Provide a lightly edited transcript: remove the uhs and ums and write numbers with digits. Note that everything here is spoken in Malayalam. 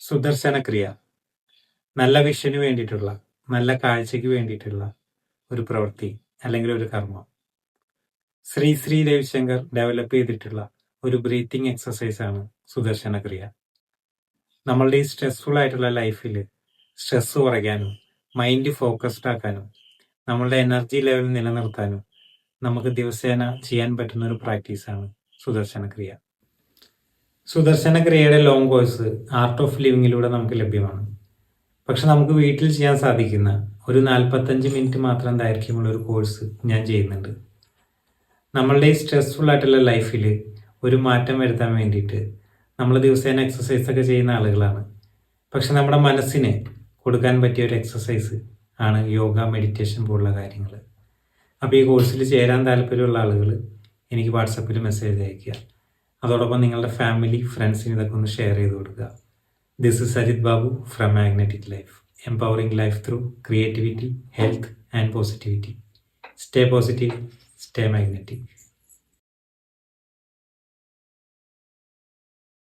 സുദർശന ക്രിയ നല്ല വിഷന് വേണ്ടിയിട്ടുള്ള, നല്ല കാഴ്ചയ്ക്ക് വേണ്ടിയിട്ടുള്ള ഒരു പ്രവൃത്തി അല്ലെങ്കിൽ ഒരു കർമ്മം. ശ്രീ രവിശങ്കർ ഡെവലപ്പ് ചെയ്തിട്ടുള്ള ഒരു ബ്രീത്തിങ് എക്സസൈസ് ആണ് സുദർശന ക്രിയ. നമ്മളുടെ ഈ സ്ട്രെസ്ഫുൾ ആയിട്ടുള്ള ലൈഫിൽ സ്ട്രെസ് കുറയ്ക്കാനും മൈൻഡ് ഫോക്കസ്ഡ് ആക്കാനും നമ്മളുടെ എനർജി ലെവൽ നിലനിർത്താനും നമുക്ക് ദിവസേന ചെയ്യാൻ പറ്റുന്ന ഒരു പ്രാക്ടീസാണ് സുദർശന ക്രിയ. സുദർശന ക്രിയയുടെ ലോങ് കോഴ്സ് ആർട്ട് ഓഫ് ലിവിങ്ങിലൂടെ നമുക്ക് ലഭ്യമാണ്. പക്ഷെ നമുക്ക് വീട്ടിൽ ചെയ്യാൻ സാധിക്കുന്ന ഒരു 45 മിനിറ്റ് മാത്രം ദൈർഘ്യമുള്ള ഒരു കോഴ്സ് ഞാൻ ചെയ്യുന്നുണ്ട്. നമ്മളുടെ ഈ സ്ട്രെസ്ഫുൾ ആയിട്ടുള്ള ലൈഫിൽ ഒരു മാറ്റം വരുത്താൻ വേണ്ടിയിട്ട് നമ്മൾ ദിവസേന എക്സസൈസ് ഒക്കെ ചെയ്യുന്ന ആളുകളാണ്. പക്ഷെ നമ്മുടെ മനസ്സിന് കൊടുക്കാൻ പറ്റിയ ഒരു എക്സസൈസ് ആണ് യോഗ, മെഡിറ്റേഷൻ പോലുള്ള കാര്യങ്ങൾ. അപ്പോൾ ഈ കോഴ്സിൽ ചേരാൻ താല്പര്യമുള്ള ആളുകൾ എനിക്ക് വാട്സപ്പിൽ മെസ്സേജ് അയയ്ക്കുക. അതോടൊപ്പം നിങ്ങളുടെ ഫാമിലി, ഫ്രണ്ട്സിന് ഇതൊക്കെ ഒന്ന് ഷെയർ ചെയ്ത് കൊടുക്കുക. This is Ajith Babu from magnetic life, empowering life through creativity, health and positivity. Stay positive, stay magnetic.